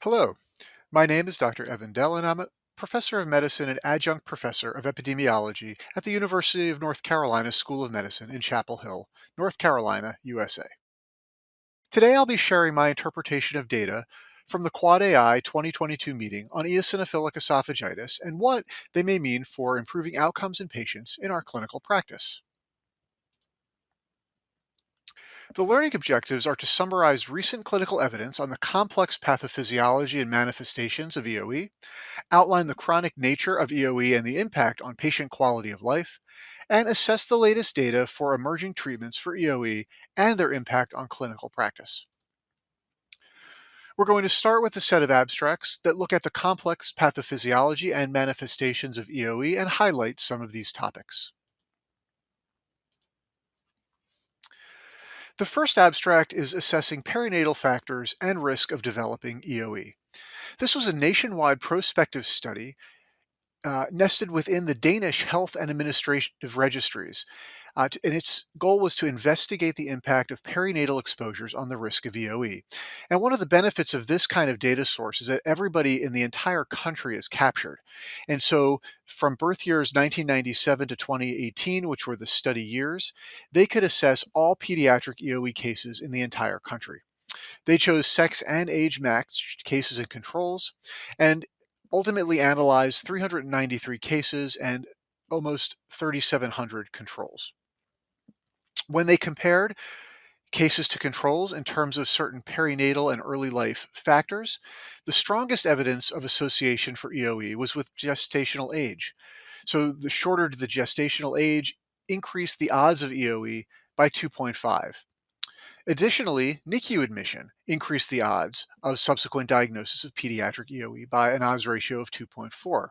Hello, my name is Dr. Evan Dellon. I'm a professor of medicine and adjunct professor of epidemiology at the University of North Carolina School of Medicine in Chapel Hill, North Carolina, USA. Today I'll be sharing my interpretation of data from the Quad AI 2022 meeting on eosinophilic esophagitis and what they may mean for improving outcomes in patients in our clinical practice. The learning objectives are to summarize recent clinical evidence on the complex pathophysiology and manifestations of EoE, outline the chronic nature of EoE and the impact on patient quality of life, and assess the latest data for emerging treatments for EoE and their impact on clinical practice. We're going to start with a set of abstracts that look at the complex pathophysiology and manifestations of EoE and highlight some of these topics. The first abstract is assessing perinatal factors and risk of developing EoE. This was a nationwide prospective study nested within the Danish Health and Administrative Registries. And its goal was to investigate the impact of perinatal exposures on the risk of EoE. And one of the benefits of this kind of data source is that everybody in the entire country is captured. And so from birth years 1997 to 2018, which were the study years, they could assess all pediatric EoE cases in the entire country. They chose sex and age matched cases and controls, and ultimately analyzed 393 cases and almost 3,700 controls. When they compared cases to controls in terms of certain perinatal and early life factors, the strongest evidence of association for EoE was with gestational age. So the shorter the gestational age increased the odds of EoE by 2.5. Additionally, NICU admission increased the odds of subsequent diagnosis of pediatric EoE by an odds ratio of 2.4.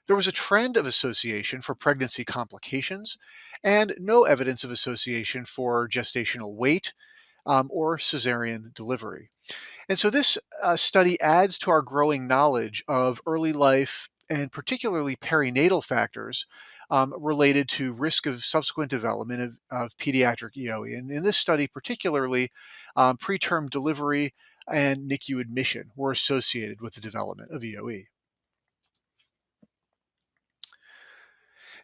There was a trend of association for pregnancy complications and no evidence of association for gestational weight or cesarean delivery. And so this study adds to our growing knowledge of early life and particularly perinatal factors related to risk of subsequent development of pediatric EoE. And in this study, particularly, preterm delivery and NICU admission were associated with the development of EoE.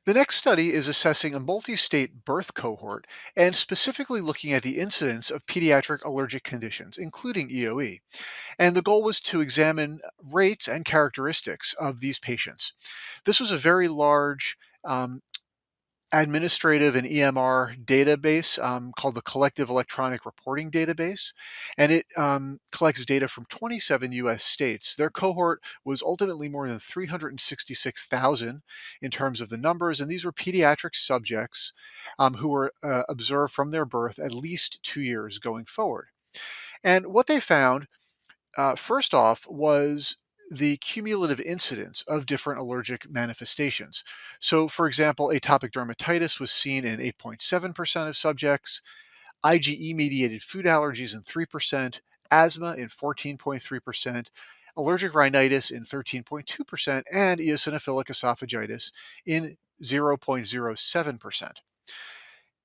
The next study is assessing a multi-state birth cohort and specifically looking at the incidence of pediatric allergic conditions, including EoE. And the goal was to examine rates and characteristics of these patients. This was a very large administrative and EMR database called the Collective Electronic Reporting Database, and it collects data from 27 US states. Their cohort was ultimately more than 366,000 in terms of the numbers, and these were pediatric subjects who were observed from their birth at least 2 years going forward. And what they found first off was the cumulative incidence of different allergic manifestations. So, for example, atopic dermatitis was seen in 8.7% of subjects, IgE mediated food allergies in 3%, asthma in 14.3%, allergic rhinitis in 13.2%, and eosinophilic esophagitis in 0.07%.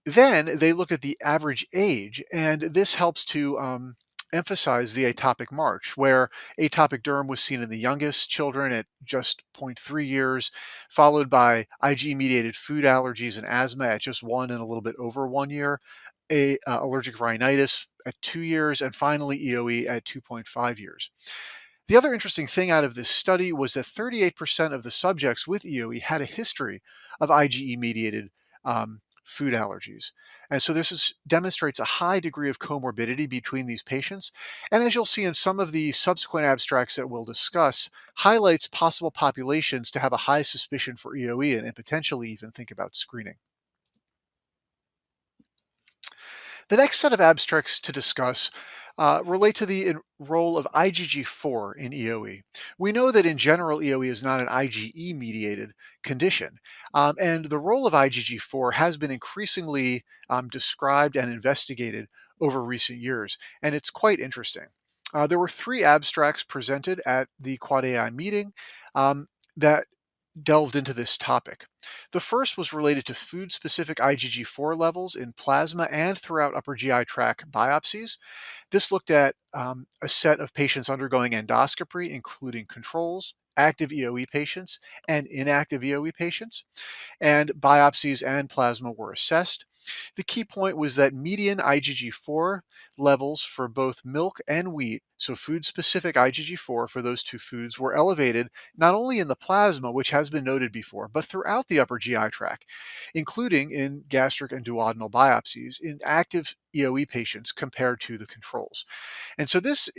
Then they looked at the average age, and this helps to emphasize the atopic march, where atopic derm was seen in the youngest children at just zero point 0.3 years, followed by IgE-mediated food allergies and asthma at just 1 and a little bit over 1 year, allergic rhinitis at 2 years, and finally EoE at 2.5 years. The other interesting thing out of this study was that 38% of the subjects with EoE had a history of IgE-mediated food allergies. And so demonstrates a high degree of comorbidity between these patients. And as you'll see in some of the subsequent abstracts that we'll discuss, highlights possible populations to have a high suspicion for EoE and potentially even think about screening. The next set of abstracts to discuss relate to the role of IgG4 in EoE. We know that in general, EoE is not an IgE mediated condition, and the role of IgG4 has been increasingly described and investigated over recent years, and it's quite interesting. There were three abstracts presented at the Quad AI meeting that delved into this topic. The first was related to food-specific IgG4 levels in plasma and throughout upper GI tract biopsies. This looked at a set of patients undergoing endoscopy, including controls, active EoE patients, and inactive EoE patients, and biopsies and plasma were assessed. The key point was that median IgG4 levels for both milk and wheat, so food specific IgG4 for those two foods, were elevated not only in the plasma, which has been noted before, but throughout the upper GI tract, including in gastric and duodenal biopsies in active EoE patients compared to the controls. And so this,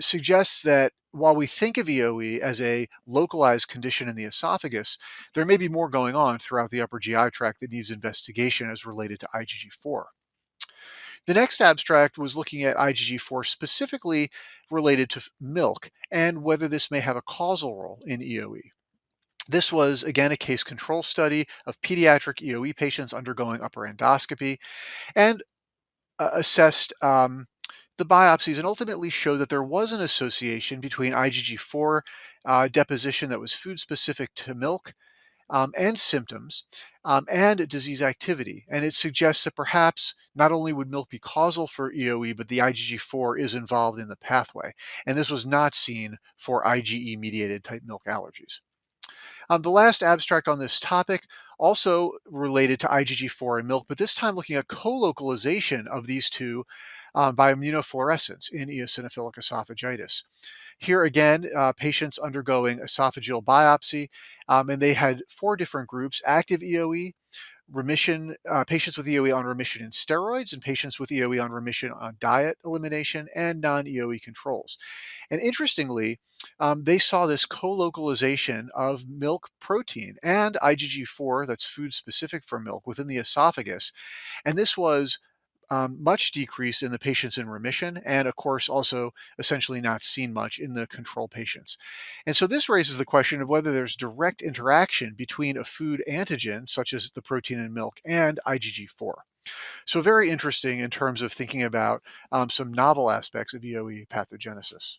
suggests that while we think of EoE as a localized condition in the esophagus, there may be more going on throughout the upper GI tract that needs investigation as related to IgG4. The next abstract was looking at IgG4 specifically related to milk and whether this may have a causal role in EoE. This was, again, a case control study of pediatric EoE patients undergoing upper endoscopy and assessed the biopsies and ultimately showed that there was an association between IgG4 deposition that was food specific to milk and symptoms and disease activity. And it suggests that perhaps not only would milk be causal for EoE, but the IgG4 is involved in the pathway. And this was not seen for IgE mediated type milk allergies. The last abstract on this topic also related to IgG4 and milk, but this time looking at co-localization of these two by immunofluorescence in eosinophilic esophagitis. Here again, patients undergoing esophageal biopsy, and they had 4 different groups: active EoE, remission, patients with EoE on remission in steroids, and patients with EoE on remission on diet elimination, and non-EoE controls. And interestingly, they saw this co-localization of milk protein and IgG4, that's food specific for milk, within the esophagus. And this was much decrease in the patients in remission, and of course also essentially not seen much in the control patients. And so this raises the question of whether there's direct interaction between a food antigen, such as the protein in milk, and IgG4. So very interesting in terms of thinking about some novel aspects of EoE pathogenesis.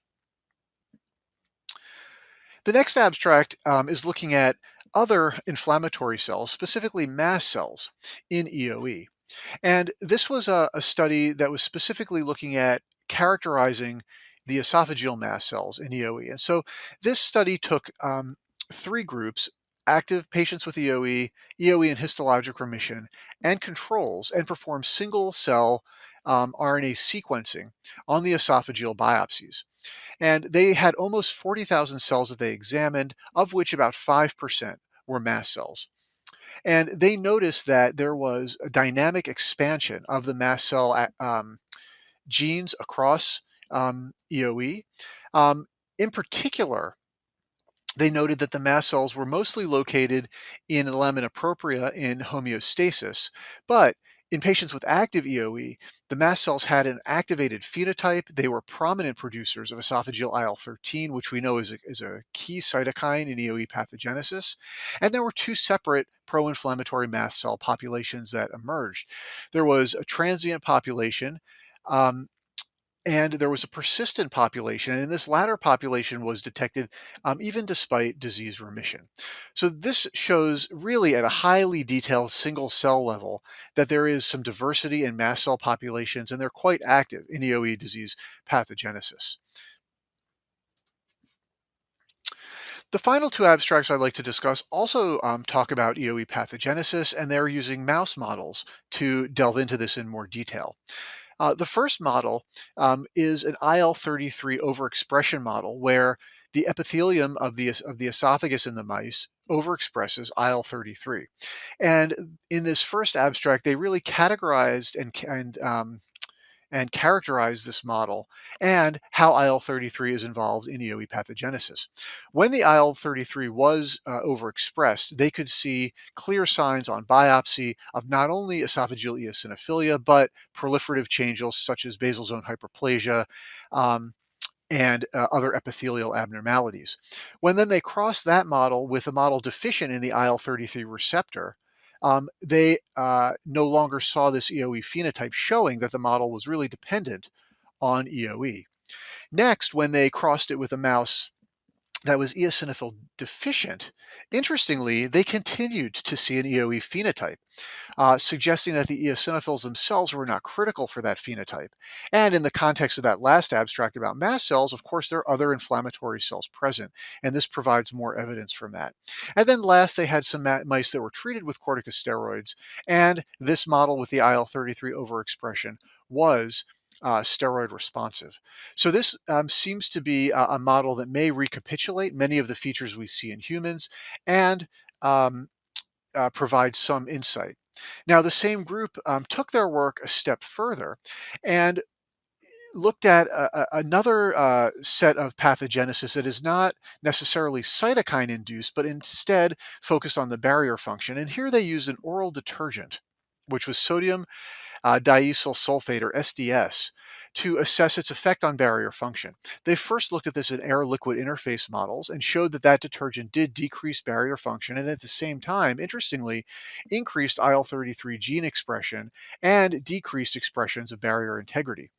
The next abstract is looking at other inflammatory cells, specifically mast cells in EoE. And this was a study that was specifically looking at characterizing the esophageal mast cells in EoE. And so this study took 3 groups: active patients with EoE, EoE in histologic remission, and controls, and performed single cell RNA sequencing on the esophageal biopsies. And they had almost 40,000 cells that they examined, of which about 5% were mast cells. And they noticed that there was a dynamic expansion of the mast cell genes across EoE. In particular, they noted that the mast cells were mostly located in the lamina propria in homeostasis, but in patients with active EoE, the mast cells had an activated phenotype. They were prominent producers of esophageal IL-13, which we know is a key cytokine in EoE pathogenesis. And there were 2 separate pro-inflammatory mast cell populations that emerged. There was a transient population, and there was a persistent population, and this latter population was detected even despite disease remission. So this shows really at a highly detailed single cell level that there is some diversity in mast cell populations, and they're quite active in EoE disease pathogenesis. The final 2 abstracts I'd like to discuss also talk about EoE pathogenesis, and they're using mouse models to delve into this in more detail. The first model is an IL-33 overexpression model where the epithelium of the esophagus in the mice overexpresses IL-33. And in this first abstract, they really categorized and characterize this model and how IL-33 is involved in EoE pathogenesis. When the IL-33 was overexpressed, they could see clear signs on biopsy of not only esophageal eosinophilia, but proliferative changes such as basal zone hyperplasia, and other epithelial abnormalities. When then they crossed that model with a model deficient in the IL-33 receptor, they no longer saw this EoE phenotype, showing that the model was really dependent on EoE. Next, when they crossed it with a mouse that was eosinophil deficient, interestingly, they continued to see an EoE phenotype, suggesting that the eosinophils themselves were not critical for that phenotype. And in the context of that last abstract about mast cells, of course, there are other inflammatory cells present, and this provides more evidence from that. And then last, they had some mice that were treated with corticosteroids, and this model with the IL-33 overexpression was steroid responsive. So this seems to be a model that may recapitulate many of the features we see in humans and um, provide some insight. Now, the same group took their work a step further and looked at another set of pathogenesis that is not necessarily cytokine induced, but instead focused on the barrier function. And here they used an oral detergent, which was sodium diacetyl sulfate, or SDS, to assess its effect on barrier function. They first looked at this in air-liquid interface models and showed that that detergent did decrease barrier function and at the same time, interestingly, increased IL-33 gene expression and decreased expressions of barrier integrity.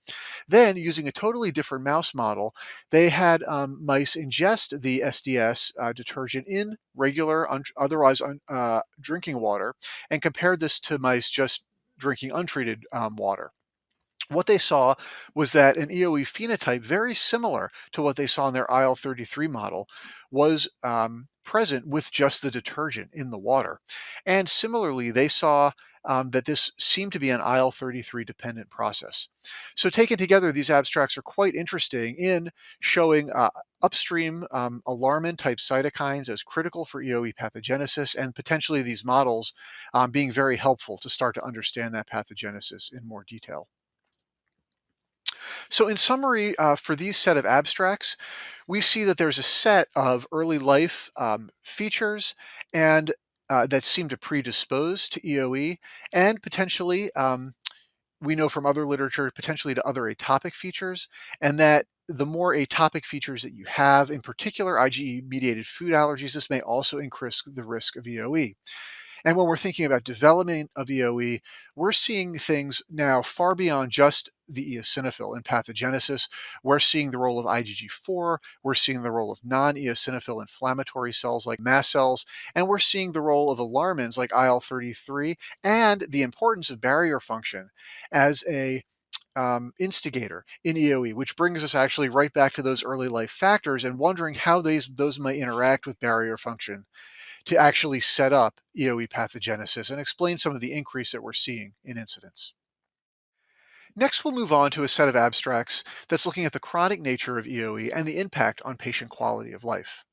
Then, using a totally different mouse model, they had mice ingest the SDS detergent in regular, otherwise drinking water, and compared this to mice just drinking untreated water. What they saw was that an EoE phenotype very similar to what they saw in their IL-33 model was present with just the detergent in the water. And similarly, they saw that this seemed to be an IL-33 dependent process. So taken together, these abstracts are quite interesting in showing upstream alarmin type cytokines as critical for EoE pathogenesis, and potentially these models being very helpful to start to understand that pathogenesis in more detail. So in summary, for these set of abstracts, we see that there's a set of early life features and that seem to predispose to EoE, and potentially, we know from other literature, potentially to other atopic features, and that the more atopic features that you have, in particular IgE-mediated food allergies, this may also increase the risk of EoE. And when we're thinking about development of EoE, we're seeing things now far beyond just the eosinophil in pathogenesis. We're seeing the role of IgG4, we're seeing the role of non-eosinophil inflammatory cells like mast cells, and we're seeing the role of alarmins like IL-33 and the importance of barrier function as a instigator in EoE, which brings us actually right back to those early life factors and wondering how those might interact with barrier function to actually set up EoE pathogenesis and explain some of the increase that we're seeing in incidence. Next, we'll move on to a set of abstracts that's looking at the chronic nature of EoE and the impact on patient quality of life.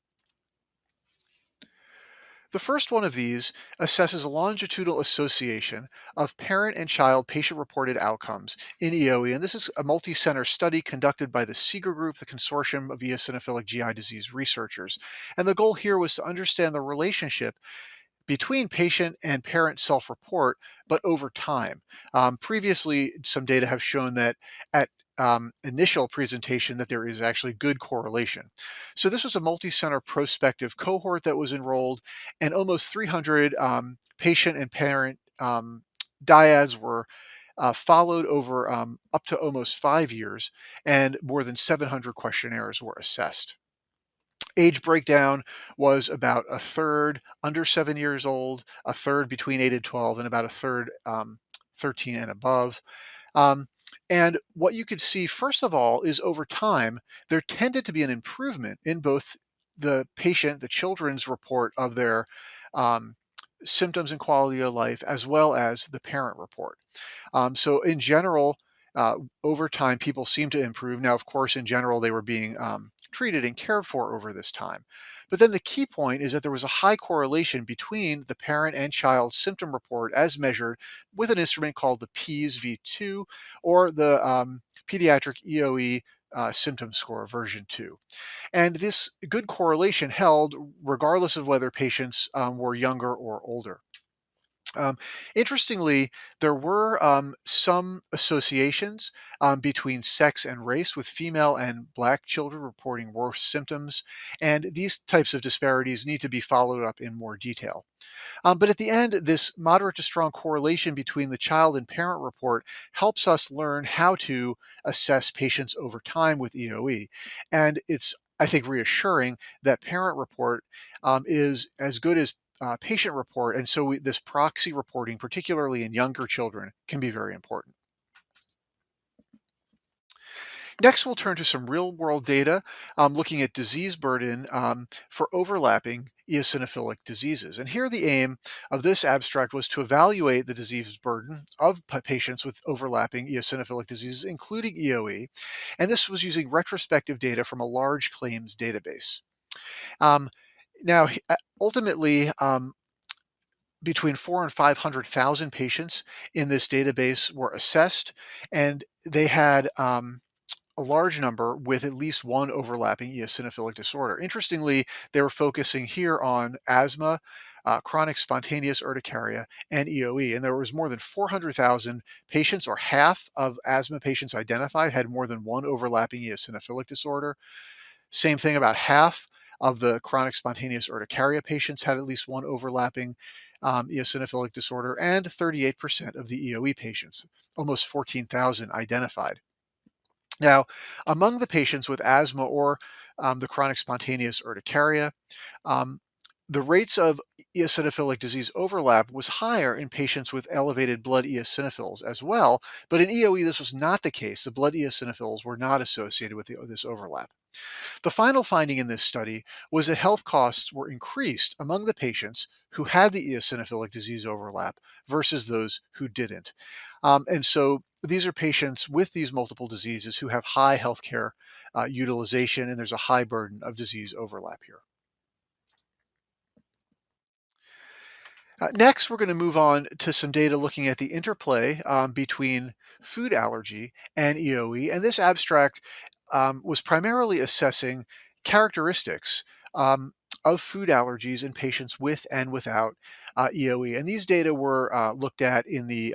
The first one of these assesses a longitudinal association of parent and child patient-reported outcomes in EoE, and this is a multi-center study conducted by the Seeger Group, the Consortium of Eosinophilic GI Disease Researchers. And the goal here was to understand the relationship between patient and parent self-report, but over time. Previously, some data have shown that at initial presentation that there is actually good correlation. So this was a multi-center prospective cohort that was enrolled, and almost 300 patient and parent dyads were followed over up to almost 5 years, and more than 700 questionnaires were assessed. Age breakdown was about a third under 7 years old, a third between 8 and 12, and about a third 13 and above. Um, and what you could see, first of all, is over time, there tended to be an improvement in both the patient, the children's report of their um, symptoms and quality of life, as well as the parent report. So, in general, over time, people seem to improve. Now, of course, in general, they were being treated and cared for over this time. But then the key point is that there was a high correlation between the parent and child symptom report as measured with an instrument called the PEAS V2, or the Pediatric EoE symptom score version 2. And this good correlation held regardless of whether patients were younger or older. Um, Interestingly, there were some associations between sex and race, with female and black children reporting worse symptoms, and these types of disparities need to be followed up in more detail. But at the end, this moderate to strong correlation between the child and parent report helps us learn how to assess patients over time with EoE. And it's I think, reassuring that parent report is as good as patient report. And so this proxy reporting, particularly in younger children, can be very important. Next, we'll turn to some real world data looking at disease burden for overlapping eosinophilic diseases. And here, the aim of this abstract was to evaluate the disease burden of patients with overlapping eosinophilic diseases, including EoE. And this was using retrospective data from a large claims database. Um, Ultimately, between 4 and 500,000 patients in this database were assessed, and they had a large number with at least one overlapping eosinophilic disorder. Interestingly, they were focusing here on asthma, chronic spontaneous urticaria, and EoE. And there was more than 400,000 patients, or half of asthma patients identified had more than one overlapping eosinophilic disorder. Same thing, about half of the chronic spontaneous urticaria patients had at least one overlapping eosinophilic disorder, and 38% of the EoE patients, almost 14,000 identified. Now, among the patients with asthma or the chronic spontaneous urticaria, um, the rates of eosinophilic disease overlap was higher in patients with elevated blood eosinophils as well, but in EoE this was not the case. The blood eosinophils were not associated with this overlap. The final finding in this study was that health costs were increased among the patients who had the eosinophilic disease overlap versus those who didn't. And so these are patients with these multiple diseases who have high healthcare utilization, and there's a high burden of disease overlap here. Next, we're going to move on to some data looking at the interplay between food allergy and EoE. And this abstract was primarily assessing characteristics of food allergies in patients with and without EoE. And these data were looked at in the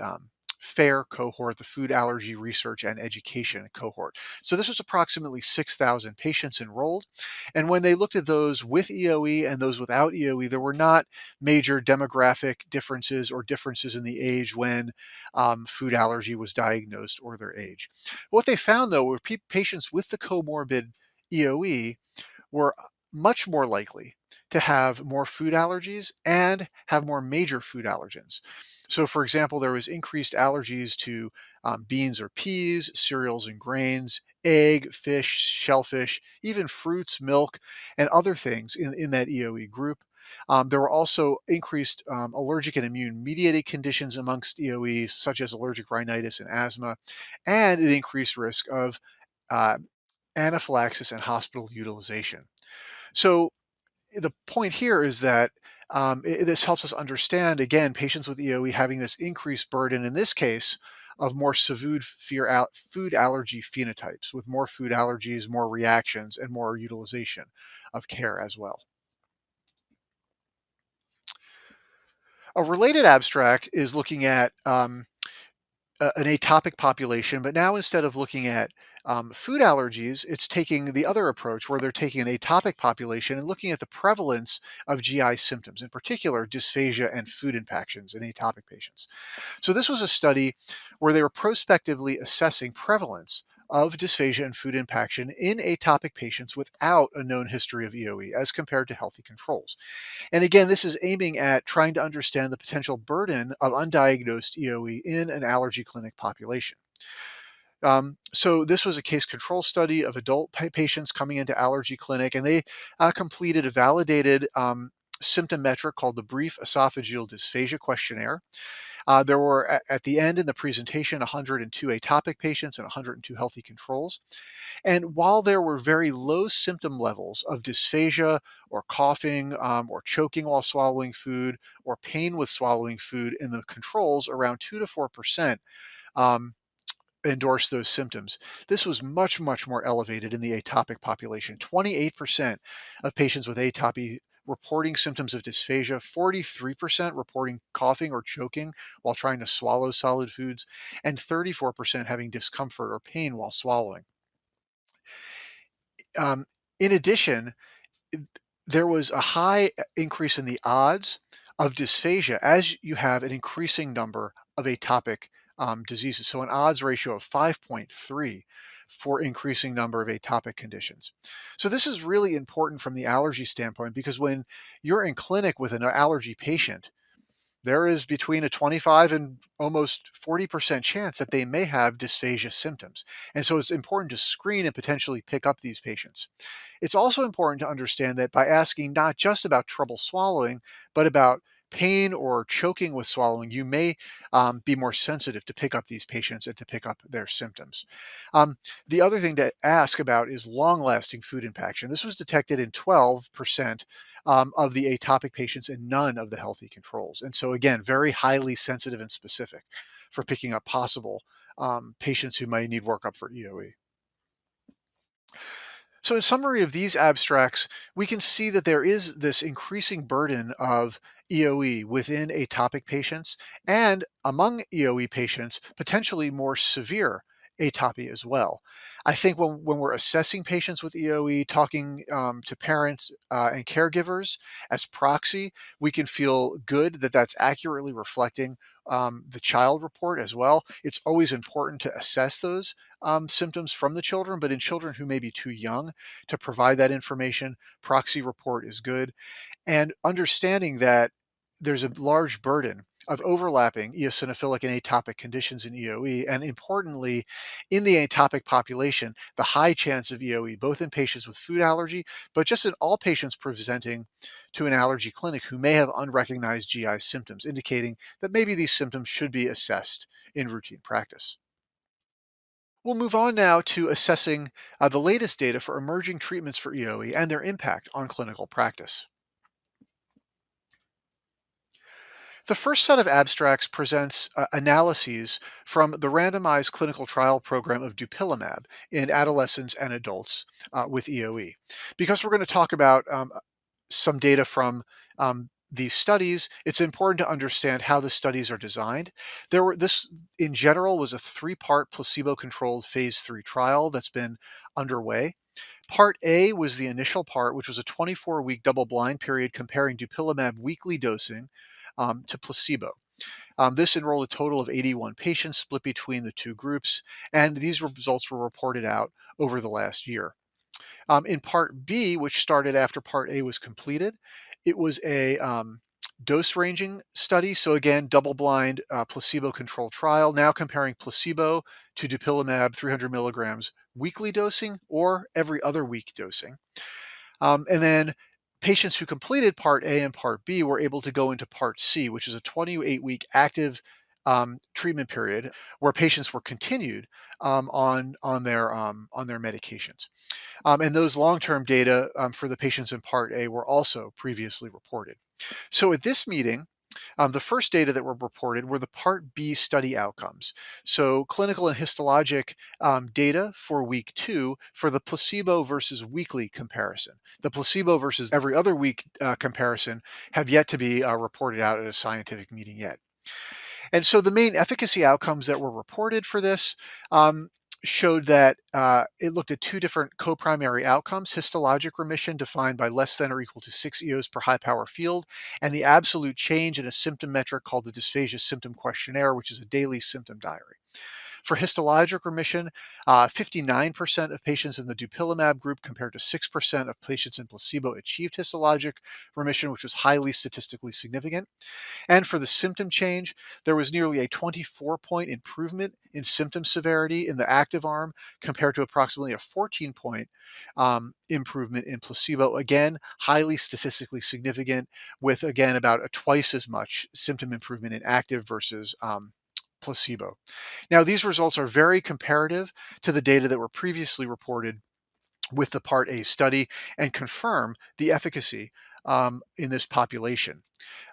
FAIR cohort, the Food Allergy Research and Education cohort. So this was approximately 6,000 patients enrolled. And when they looked at those with EoE and those without EoE, there were not major demographic differences or differences in the age when food allergy was diagnosed or their age. What they found, though, were patients with the comorbid EoE were much more likely to have more food allergies and have more major food allergens. So, for example, there was increased allergies to beans or peas, cereals and grains, egg, fish, shellfish, even fruits, milk, and other things in that EoE group. There were also increased allergic and immune mediated conditions amongst EoE, such as allergic rhinitis and asthma, and an increased risk of uh, anaphylaxis and hospital utilization. So the point here is that this helps us understand, again, patients with EoE having this increased burden, in this case, of more severe food allergy phenotypes, with more food allergies, more reactions, and more utilization of care as well. A related abstract is looking at an atopic population, but now instead of looking at food allergies, it's taking the other approach where they're taking an atopic population and looking at the prevalence of GI symptoms, in particular dysphagia and food impactions in atopic patients. So this was a study where they were prospectively assessing prevalence of dysphagia and food impaction in atopic patients without a known history of EoE as compared to healthy controls. And again, this is aiming at trying to understand the potential burden of undiagnosed EoE in an allergy clinic population. So this was a case control study of adult patients coming into allergy clinic, and they completed a validated symptom metric called the Brief Esophageal Dysphagia Questionnaire. There were, at the end in the presentation, 102 atopic patients and 102 healthy controls. And while there were very low symptom levels of dysphagia or coughing or choking while swallowing food or pain with swallowing food in the controls, around 2 to 4% um, endorse those symptoms. This was much, much more elevated in the atopic population. 28% of patients with atopy reporting symptoms of dysphagia, 43% reporting coughing or choking while trying to swallow solid foods, and 34% having discomfort or pain while swallowing. Um, in addition, there was a high increase in the odds of dysphagia as you have an increasing number of atopic diseases. So an odds ratio of 5.3 for increasing number of atopic conditions. So this is really important from the allergy standpoint, because when you're in clinic with an allergy patient, there is between a 25 and almost 40% chance that they may have dysphagia symptoms. And so it's important to screen and potentially pick up these patients. It's also important to understand that by asking not just about trouble swallowing, but about pain or choking with swallowing, you may be more sensitive to pick up these patients and to pick up their symptoms. Um, the other thing to ask about is long lasting food impaction. This was detected in 12% of the atopic patients and none of the healthy controls. And so, again, very highly sensitive and specific for picking up possible patients who might need workup for EoE. So, in summary of these abstracts, we can see that there is this increasing burden of EoE within atopic patients, and among EoE patients, potentially more severe atopy as well. I think when we're assessing patients with EoE, talking to parents and caregivers as proxy, we can feel good that that's accurately reflecting the child report as well. It's always important to assess those symptoms from the children, but in children who may be too young to provide that information, proxy report is good. And understanding that there's a large burden of overlapping eosinophilic and atopic conditions in EoE, and importantly, in the atopic population, the high chance of EoE, both in patients with food allergy, but just in all patients presenting to an allergy clinic who may have unrecognized GI symptoms, indicating that maybe these symptoms should be assessed in routine practice. We'll move on now to assessing the latest data for emerging treatments for EoE and their impact on clinical practice. The first set of abstracts presents analyses from the randomized clinical trial program of Dupilonab in adolescents and adults with EoE. Because we're going to talk about some data from these studies, it's important to understand how the studies are designed. This, in general, was a three-part placebo-controlled phase 3 trial that's been underway. Part A was the initial part, which was a 24-week double-blind period comparing dupilumab weekly dosing to placebo. This enrolled a total of 81 patients split between the two groups, and these results were reported out over the last year. In Part B, which started after Part A was completed, it was a dose ranging study. So again, double-blind placebo-controlled trial, now comparing placebo to dupilumab 300 milligrams weekly dosing or every other week dosing. And then patients who completed Part A and Part B were able to go into Part C, which is a 28-week active treatment period where patients were continued on their medications. And those long-term data for the patients in Part A were also previously reported. So at this meeting, the first data that were reported were the Part B study outcomes. So clinical and histologic data for week 2 for the placebo versus weekly comparison. The placebo versus every other week comparison have yet to be reported out at a scientific meeting yet. And so the main efficacy outcomes that were reported for this showed that it looked at two different co-primary outcomes: histologic remission defined by less than or equal to 6 EOs per high power field, and the absolute change in a symptom metric called the Dysphagia Symptom Questionnaire, which is a daily symptom diary. For histologic remission, 59% of patients in the dupilumab group compared to 6% of patients in placebo achieved histologic remission, which was highly statistically significant. And for the symptom change, there was nearly a 24-point improvement in symptom severity in the active arm compared to approximately a 14-point improvement in placebo. Again, highly statistically significant, with, again, about a twice as much symptom improvement in active versus placebo. Now, these results are very comparative to the data that were previously reported with the Part A study and confirm the efficacy in this population.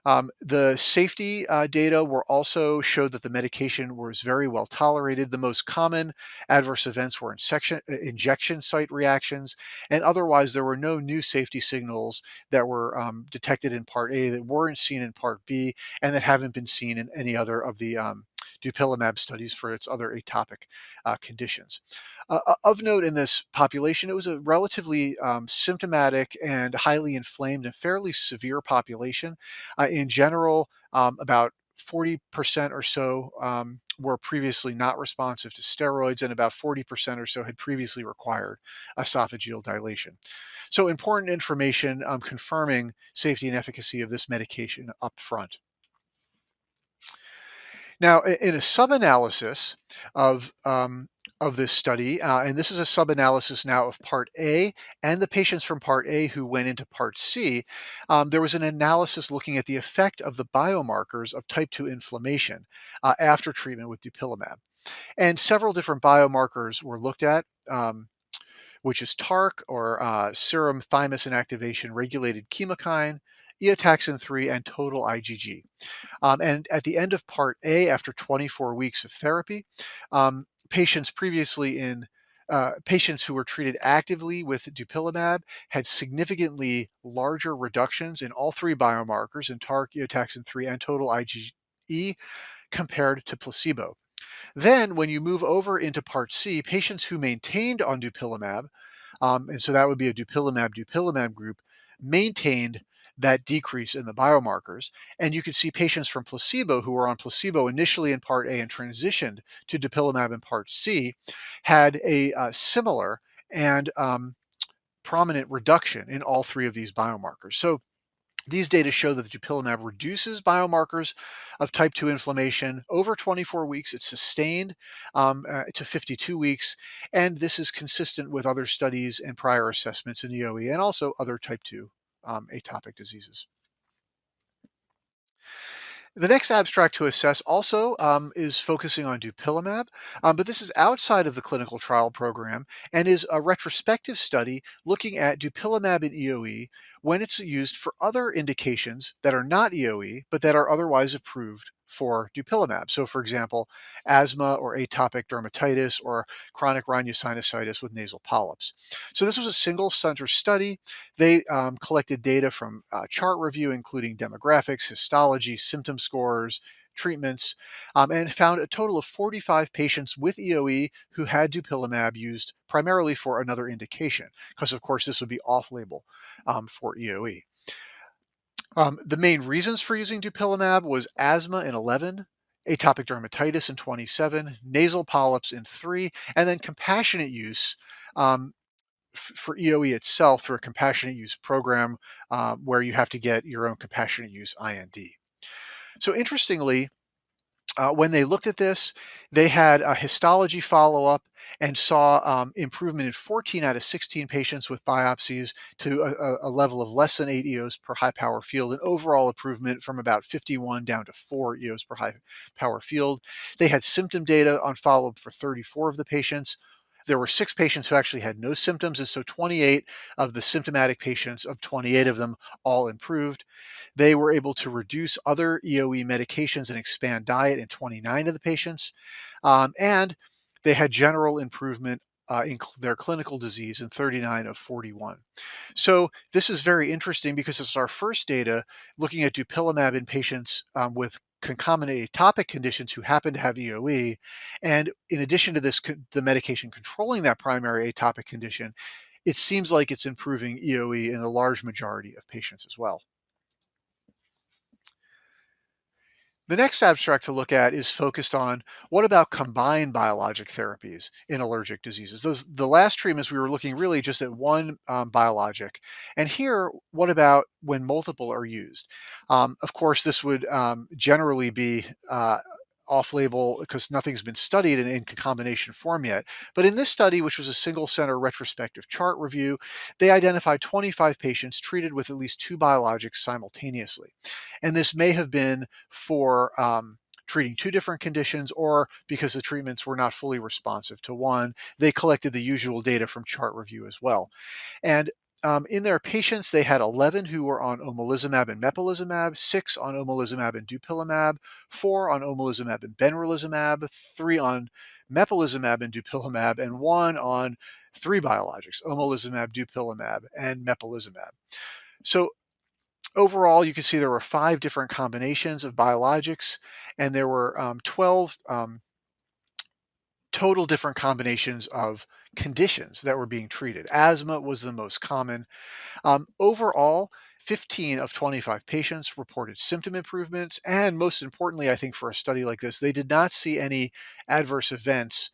The safety data were also showed that the medication was very well tolerated. The most common adverse events were injection site reactions, and otherwise there were no new safety signals that were detected in Part A that weren't seen in Part B and that haven't been seen in any other of the dupilumab studies for its other atopic conditions. Of note in this population, it was a relatively symptomatic and highly inflamed and fairly severe population. In general, about 40% or so were previously not responsive to steroids, and about 40% or so had previously required esophageal dilation. So important information confirming safety and efficacy of this medication up front. Now, in a sub-analysis of of this study, and this is a sub-analysis now of Part A and the patients from Part A who went into Part C, there was an analysis looking at the effect of the biomarkers of type 2 inflammation after treatment with dupilumab. And several different biomarkers were looked at, which is TARC, or serum thymosin activation regulated chemokine, eotaxin 3, and total IgG. And at the end of Part A, after 24 weeks of therapy, patients previously in patients who were treated actively with dupilumab had significantly larger reductions in all three biomarkers in TARC, eotaxin 3, and total IgE compared to placebo. Then, when you move over into Part C, patients who maintained on dupilumab, and so that would be a dupilumab group, maintained that decrease in the biomarkers. And you could see patients from placebo who were on placebo initially in Part A and transitioned to dupilumab in Part C had a similar and prominent reduction in all three of these biomarkers. So these data show that the dupilumab reduces biomarkers of type 2 inflammation over 24 weeks. It's sustained to 52 weeks. And this is consistent with other studies and prior assessments in EoE and also other type 2 atopic diseases. The next abstract to assess also is focusing on dupilumab, but this is outside of the clinical trial program and is a retrospective study looking at dupilumab in EoE when it's used for other indications that are not EoE, but that are otherwise approved for dupilumab. So, for example, asthma or atopic dermatitis or chronic rhinosinusitis with nasal polyps. So this was a single center study. They collected data from chart review, including demographics, histology, symptom scores, treatments, and found a total of 45 patients with EoE who had dupilumab used primarily for another indication, because of course this would be off-label for EoE. The main reasons for using dupilumab was asthma in 11, atopic dermatitis in 27, nasal polyps in 3, and then compassionate use for EoE itself through a compassionate use program where you have to get your own compassionate use IND. So interestingly, when they looked at this, they had a histology follow-up and saw improvement in 14 out of 16 patients with biopsies to a level of less than 8 EOs per high power field, and overall improvement from about 51 down to 4 EOs per high power field. They had symptom data on follow-up for 34 of the patients. There were 6 patients who actually had no symptoms, and so 28 of the symptomatic patients, of 28 of them, all improved. They were able to reduce other EoE medications and expand diet in 29 of the patients. And they had general improvement in their clinical disease in 39 of 41. So this is very interesting because it's our first data looking at dupilumab in patients with concomitant atopic conditions who happen to have EoE. And in addition to this, the medication controlling that primary atopic condition, it seems like it's improving EoE in the large majority of patients as well. The next abstract to look at is focused on what about combined biologic therapies in allergic diseases. The last treatments we were looking really just at one biologic. And here, what about when multiple are used? Of course, this would generally be off-label because nothing's been studied in combination form yet. But in this study, which was a single center retrospective chart review, they identified 25 patients treated with at least 2 biologics simultaneously. And this may have been for treating 2 different conditions, or because the treatments were not fully responsive to one. They collected the usual data from chart review as well. And in their patients, they had 11 who were on omalizumab and mepolizumab, 6 on omalizumab and dupilumab, 4 on omalizumab and benralizumab, 3 on mepolizumab and dupilumab, and 1 on 3 biologics, omalizumab, dupilumab, and mepolizumab. So overall, you can see there were 5 different combinations of biologics, and there were 12 total different combinations of conditions that were being treated. Asthma was the most common. Overall, 15 of 25 patients reported symptom improvements. And most importantly, I think for a study like this, they did not see any adverse events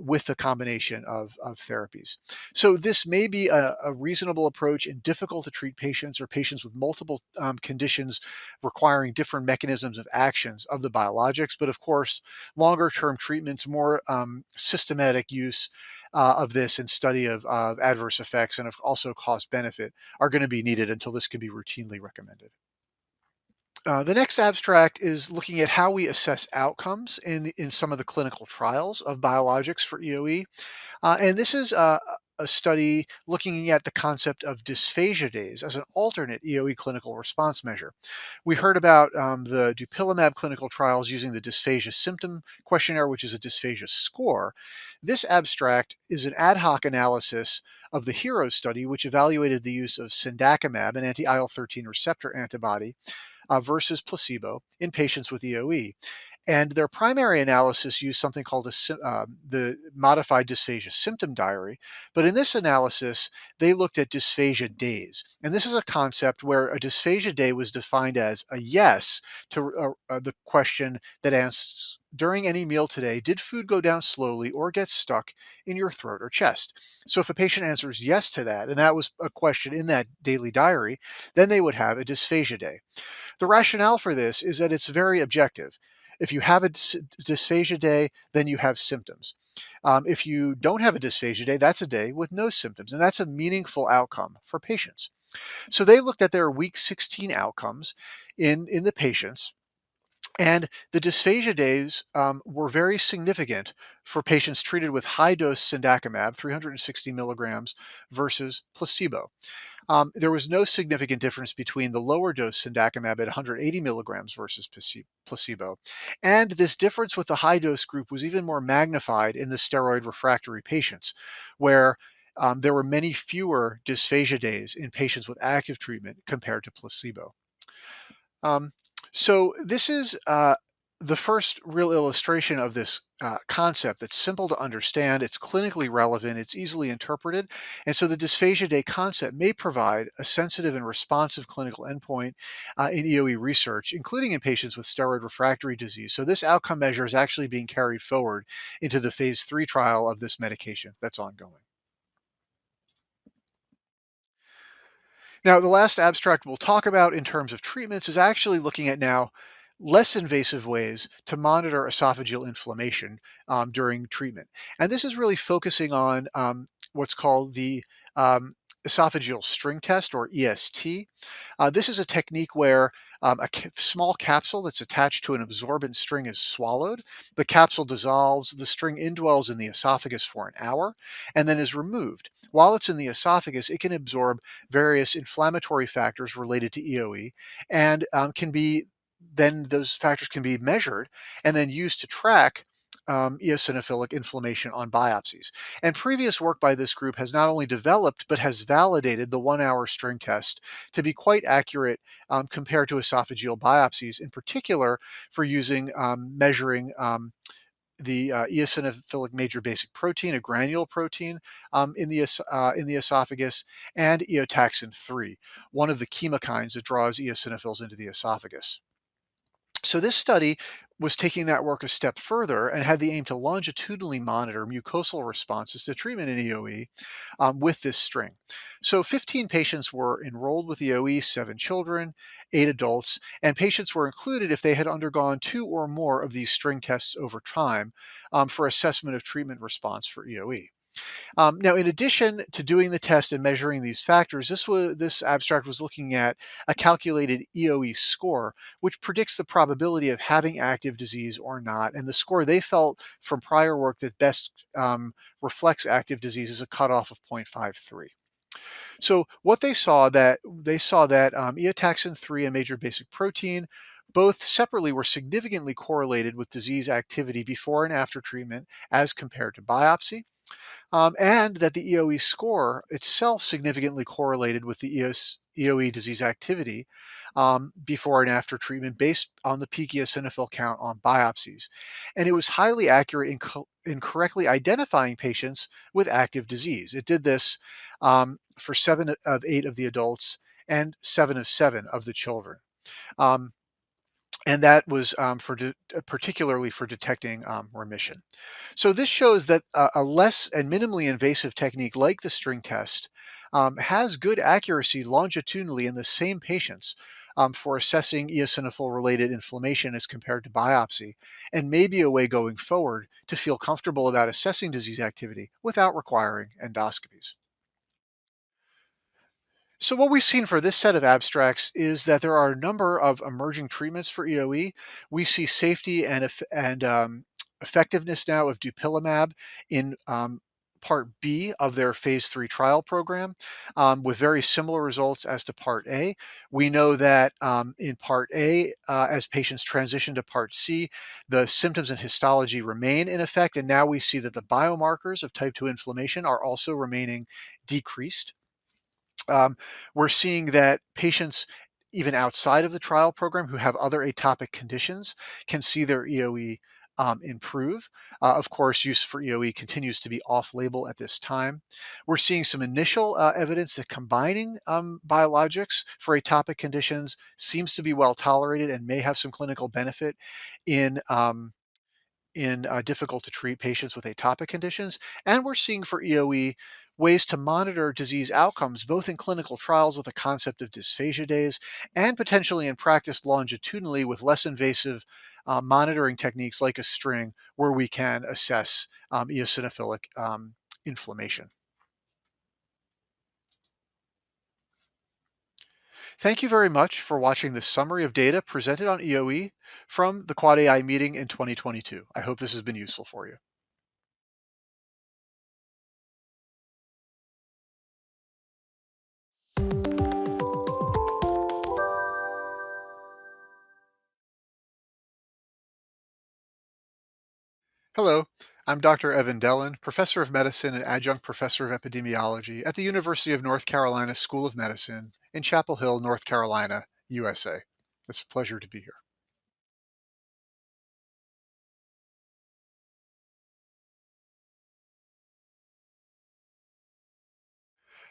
with the combination of therapies. So this may be a reasonable approach in difficult to treat patients or patients with multiple conditions requiring different mechanisms of actions of the biologics. But of course, longer term treatments, more systematic use of this and study of adverse effects and of also cost benefit are going to be needed until this can be routinely recommended. The next abstract is looking at how we assess outcomes in some of the clinical trials of biologics for EoE. And this is a study looking at the concept of dysphagia days as an alternate EoE clinical response measure. We heard about the Dupilonab clinical trials using the dysphagia symptom questionnaire, which is a dysphagia score. This abstract is an ad hoc analysis of the HERO study, which evaluated the use of cendakimab, an anti-IL-13 receptor antibody, versus placebo in patients with EoE. And their primary analysis used something called the modified dysphagia symptom diary. But in this analysis, they looked at dysphagia days. And this is a concept where a dysphagia day was defined as a yes to the question that asks, during any meal today, did food go down slowly or get stuck in your throat or chest? So if a patient answers yes to that, and that was a question in that daily diary, then they would have a dysphagia day. The rationale for this is that it's very objective. If you have a dysphagia day, then you have symptoms. If you don't have a dysphagia day, that's a day with no symptoms, and that's a meaningful outcome for patients. So they looked at their week 16 outcomes in the patients, and the dysphagia days were very significant for patients treated with high dose cendakimab, 360 milligrams, versus placebo. There was no significant difference between the lower dose cendakimab at 180 milligrams versus placebo. And this difference with the high dose group was even more magnified in the steroid refractory patients, where there were many fewer dysphagia days in patients with active treatment compared to placebo. Um, so this is the first real illustration of this concept that's simple to understand, it's clinically relevant, it's easily interpreted, and so the dysphagia day concept may provide a sensitive and responsive clinical endpoint in EoE research, including in patients with steroid refractory disease. So this outcome measure is actually being carried forward into the phase 3 trial of this medication that's ongoing. Now, the last abstract we'll talk about in terms of treatments is actually looking at now less invasive ways to monitor esophageal inflammation during treatment. And this is really focusing on what's called the esophageal string test, or EST. This is a technique where small capsule that's attached to an absorbent string is swallowed. The capsule dissolves, the string indwells in the esophagus for an hour, and then is removed. While it's in the esophagus, it can absorb various inflammatory factors related to EoE, and then those factors can be measured and then used to track eosinophilic inflammation on biopsies. And previous work by this group has not only developed but has validated the 1 hour string test to be quite accurate compared to esophageal biopsies, in particular for measuring the eosinophilic major basic protein, a granule protein in the esophagus, and eotaxin 3, one of the chemokines that draws eosinophils into the esophagus. So this study was taking that work a step further and had the aim to longitudinally monitor mucosal responses to treatment in EoE with this string. So 15 patients were enrolled with EoE, 7 children, 8 adults, and patients were included if they had undergone 2 or more of these string tests over time for assessment of treatment response for EoE. Now, in addition to doing the test and measuring these factors, this abstract was looking at a calculated Eoe score, which predicts the probability of having active disease or not. And the score they felt from prior work that best reflects active disease is a cutoff of 0.53. So what they saw that eotaxin 3 and major basic protein both separately were significantly correlated with disease activity before and after treatment as compared to biopsy. And that the Eoe score itself significantly correlated with the EoE disease activity before and after treatment based on the peak eosinophil count on biopsies. And it was highly accurate in correctly identifying patients with active disease. It did this for 7 of 8 of the adults and 7 of 7 of the children. Um, and that was particularly for detecting remission. So this shows that a less and minimally invasive technique like the string test has good accuracy longitudinally in the same patients for assessing eosinophil related inflammation as compared to biopsy, and may be a way going forward to feel comfortable about assessing disease activity without requiring endoscopies. So what we've seen for this set of abstracts is that there are a number of emerging treatments for EoE. We see safety and effectiveness now of Dupilonab in Part B of their phase 3 trial program, with very similar results as to Part A. We know that in Part A, as patients transition to Part C, the symptoms and histology remain in effect, and now we see that the biomarkers of type 2 inflammation are also remaining decreased. um, we're seeing that patients, even outside of the trial program, who have other atopic conditions, can see their EoE improve. Of course, use for EoE continues to be off label at this time. We're seeing some initial evidence that combining biologics for atopic conditions seems to be well tolerated and may have some clinical benefit in. Difficult to treat patients with atopic conditions. And we're seeing for EoE ways to monitor disease outcomes, both in clinical trials with the concept of dysphagia days and potentially in practice longitudinally with less invasive monitoring techniques like a string, where we can assess eosinophilic inflammation. Thank you very much for watching this summary of data presented on EoE from the Quad AI meeting in 2022. I hope this has been useful for you. Hello, I'm Dr. Evan Dellon, Professor of Medicine and Adjunct Professor of Epidemiology at the University of North Carolina School of Medicine in Chapel Hill, North Carolina, USA. It's a pleasure to be here.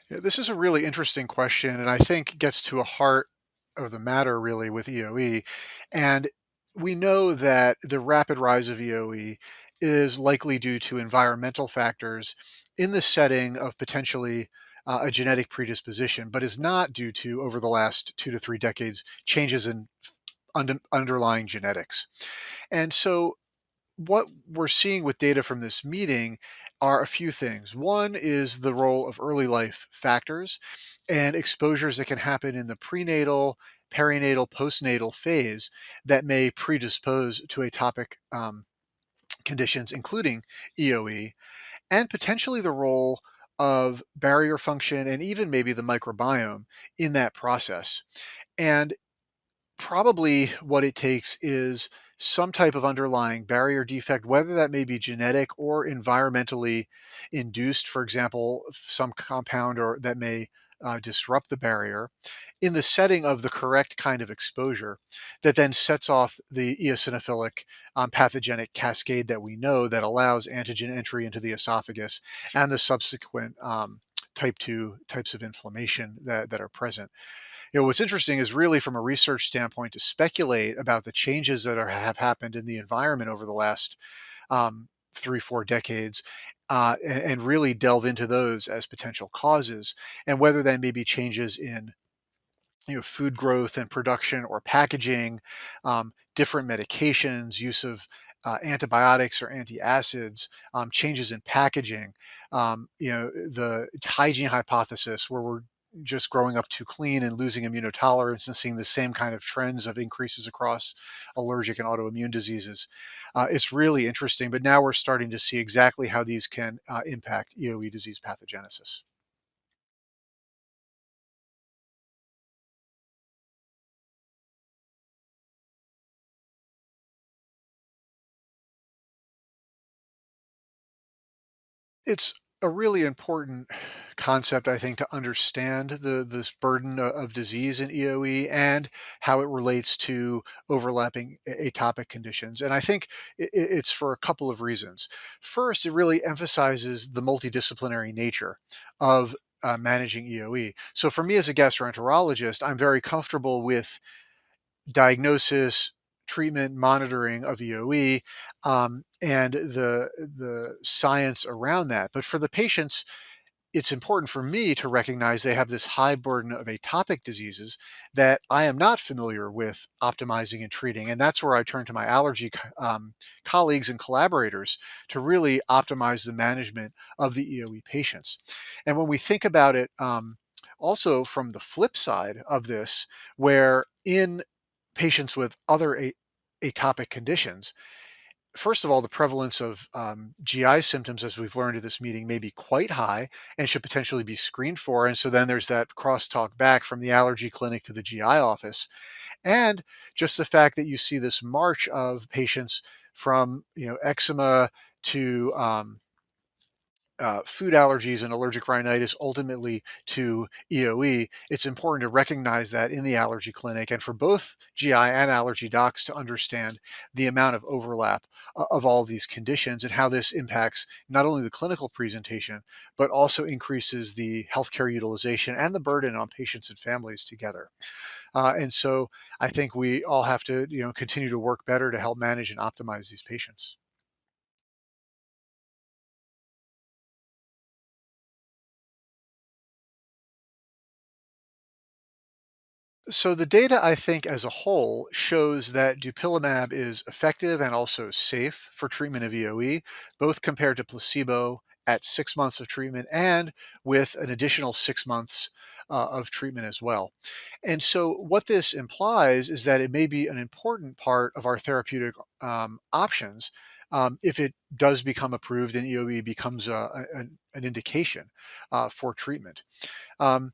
Yeah, this is a really interesting question, and I think gets to a heart of the matter really with EoE. And we know that the rapid rise of EoE is likely due to environmental factors in the setting of potentially a genetic predisposition, but is not due to, over the last 2 to 3 decades, changes in underlying genetics. And so what we're seeing with data from this meeting are a few things. One is the role of early life factors and exposures that can happen in the prenatal, perinatal, postnatal phase that may predispose to atopic conditions, including EoE, and potentially the role of barrier function and even maybe the microbiome in that process. And probably what it takes is some type of underlying barrier defect, whether that may be genetic or environmentally induced, for example, some compound or that may disrupt the barrier in the setting of the correct kind of exposure that then sets off the eosinophilic pathogenic cascade that we know that allows antigen entry into the esophagus and the subsequent type 2 types of inflammation that are present. What's interesting is really from a research standpoint to speculate about the changes that have happened in the environment over the last 3, 4 decades, and really delve into those as potential causes, and whether that may be changes in food growth and production or packaging, different medications, use of antibiotics or antacids, changes in packaging, the hygiene hypothesis where we're just growing up too clean and losing immunotolerance and seeing the same kind of trends of increases across allergic and autoimmune diseases. It's really interesting, but now we're starting to see exactly how these can impact EoE disease pathogenesis. It's a really important concept, I think, to understand this burden of disease in EoE and how it relates to overlapping atopic conditions. And I think it's for a couple of reasons. First, it really emphasizes the multidisciplinary nature of managing EOE. So for me as a gastroenterologist, I'm very comfortable with diagnosis, treatment, monitoring of EOE, and the science around that. But for the patients, it's important for me to recognize they have this high burden of atopic diseases that I am not familiar with optimizing and treating. And that's where I turn to my colleagues and collaborators to really optimize the management of the EOE patients. And when we think about it, also from the flip side of this, where in patients with other atopic conditions, first of all, the prevalence of GI symptoms, as we've learned at this meeting, may be quite high and should potentially be screened for. And so then there's that crosstalk back from the allergy clinic to the GI office. And just the fact that you see this march of patients from eczema to food allergies and allergic rhinitis, ultimately to EOE, it's important to recognize that in the allergy clinic and for both GI and allergy docs to understand the amount of overlap of all of these conditions and how this impacts not only the clinical presentation, but also increases the healthcare utilization and the burden on patients and families together. And so I think we all have to, continue to work better to help manage and optimize these patients. So the data, I think, as a whole shows that dupilumab is effective and also safe for treatment of EOE, both compared to placebo at 6 months of treatment and with an additional 6 months of treatment as well. And so what this implies is that it may be an important part of our therapeutic options if it does become approved and EOE becomes an indication for treatment. Um,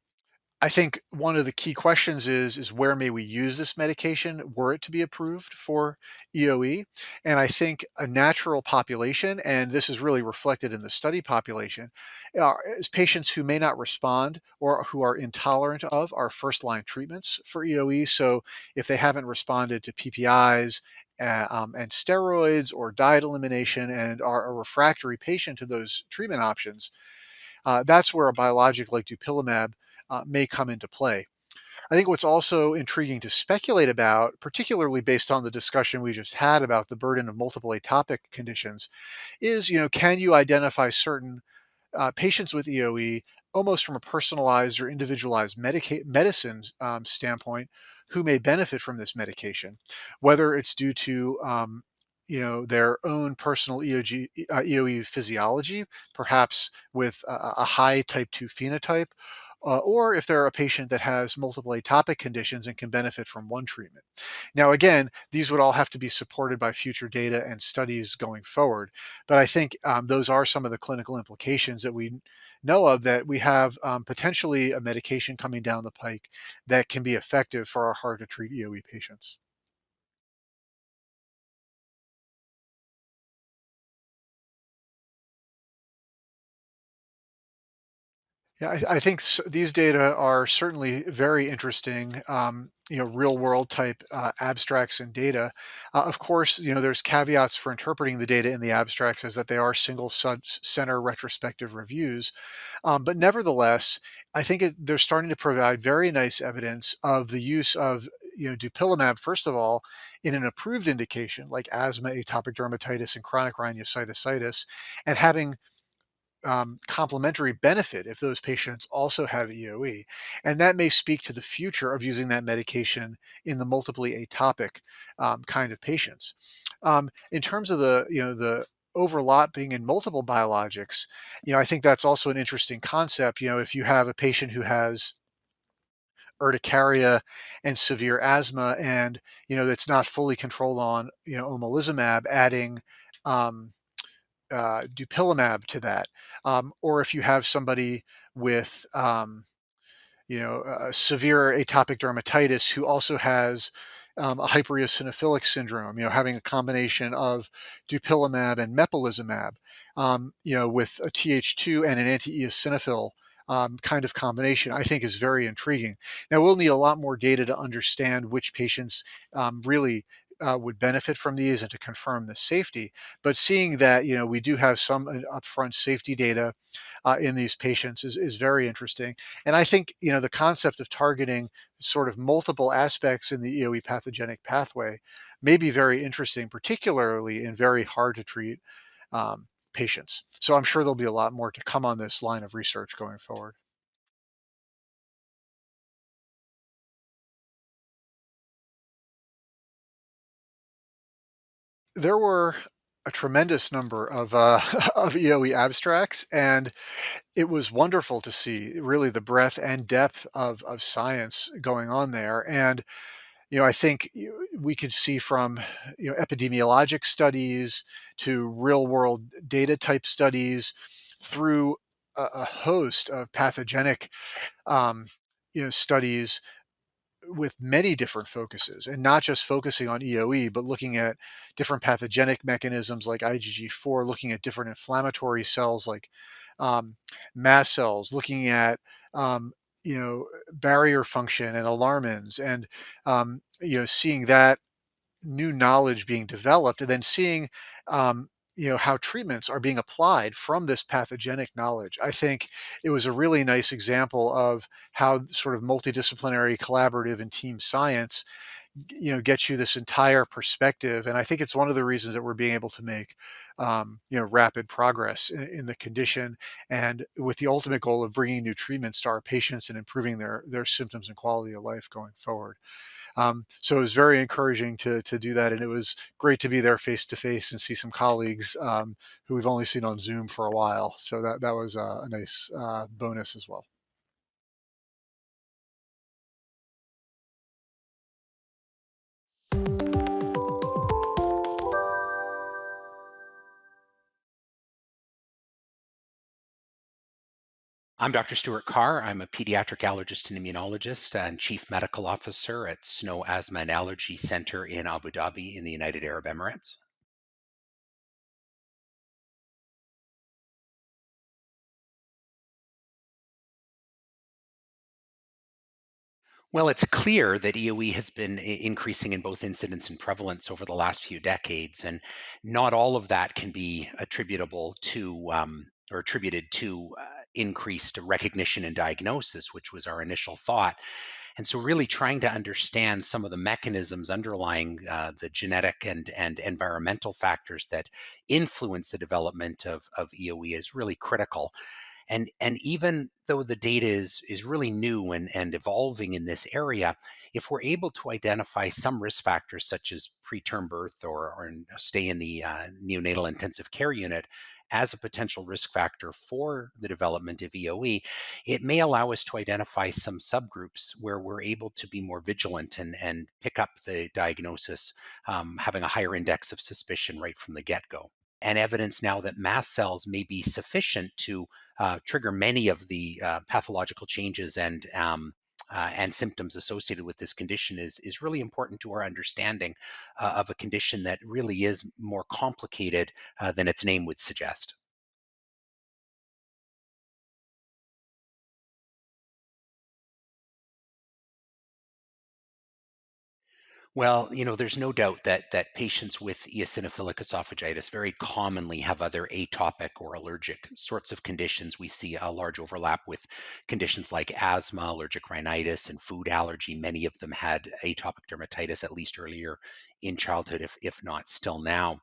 I think one of the key questions is where may we use this medication were it to be approved for EOE? And I think a natural population, and this is really reflected in the study population, is patients who may not respond or who are intolerant of our first line treatments for EOE. So if they haven't responded to PPIs and steroids or diet elimination and are a refractory patient to those treatment options, that's where a biologic like dupilumab may come into play. I think what's also intriguing to speculate about, particularly based on the discussion we just had about the burden of multiple atopic conditions, is can you identify certain patients with EOE almost from a personalized or individualized medicine standpoint who may benefit from this medication, whether it's due to their own personal EOE physiology, perhaps with a high type 2 phenotype, or if they're a patient that has multiple atopic conditions and can benefit from one treatment. Now, again, these would all have to be supported by future data and studies going forward. But I think those are some of the clinical implications that we know of, that we have potentially a medication coming down the pike that can be effective for our hard to treat EOE patients. Yeah, I think these data are certainly very interesting. Real world type abstracts and data. Of course, there's caveats for interpreting the data in the abstracts, as that they are single center retrospective reviews. But nevertheless, I think they're starting to provide very nice evidence of the use of dupilumab, first of all, in an approved indication like asthma, atopic dermatitis, and chronic rhinosinusitis, and having complementary benefit if those patients also have EOE. And that may speak to the future of using that medication in the multiply atopic kind of patients. In terms of the overlapping in multiple biologics, I think that's also an interesting concept. If you have a patient who has urticaria and severe asthma and that's not fully controlled on omalizumab, adding um, dupilumab to that, or if you have somebody with severe atopic dermatitis who also has a hypereosinophilic syndrome, having a combination of dupilumab and mepolizumab, with a Th2 and an anti-eosinophil kind of combination, I think is very intriguing. Now, we'll need a lot more data to understand which patients really would benefit from these and to confirm the safety. But seeing that, we do have some upfront safety data in these patients is very interesting. And I think, the concept of targeting sort of multiple aspects in the EOE pathogenic pathway may be very interesting, particularly in very hard to treat patients. So I'm sure there'll be a lot more to come on this line of research going forward. There were a tremendous number of of EOE abstracts, and it was wonderful to see really the breadth and depth of science going on there. And I think we could see from epidemiologic studies to real world data type studies through a host of pathogenic um, studies with many different focuses, and not just focusing on EOE, but looking at different pathogenic mechanisms like IgG4, looking at different inflammatory cells like mast cells, looking at barrier function and alarmins, and seeing that new knowledge being developed, and then seeing how treatments are being applied from this pathogenic knowledge. I think it was a really nice example of how sort of multidisciplinary, collaborative, and team science gets you this entire perspective. And I think it's one of the reasons that we're being able to make rapid progress in the condition, and with the ultimate goal of bringing new treatments to our patients and improving their symptoms and quality of life going forward. So it was very encouraging to do that, and it was great to be there face to face and see some colleagues who we've only seen on Zoom for a while. So that was a nice bonus as well. I'm Dr. Stuart Carr. I'm a pediatric allergist and immunologist and chief medical officer at Snow Asthma and Allergy Center in Abu Dhabi in the United Arab Emirates. Well, it's clear that EOE has been increasing in both incidence and prevalence over the last few decades, and not all of that can be attributable to or attributed to increased recognition and diagnosis, which was our initial thought. And so, really trying to understand some of the mechanisms underlying the genetic and environmental factors that influence the development of EOE is really critical. And even though the data is really new and evolving in this area, if we're able to identify some risk factors such as preterm birth or stay in the neonatal intensive care unit as a potential risk factor for the development of EOE, it may allow us to identify some subgroups where we're able to be more vigilant and pick up the diagnosis, having a higher index of suspicion right from the get-go. And evidence now that mast cells may be sufficient to trigger many of the pathological changes and symptoms associated with this condition is really important to our understanding of a condition that really is more complicated than its name would suggest. Well, there's no doubt that patients with eosinophilic esophagitis very commonly have other atopic or allergic sorts of conditions. We see a large overlap with conditions like asthma, allergic rhinitis, and food allergy. Many of them had atopic dermatitis at least earlier in childhood, if not still now.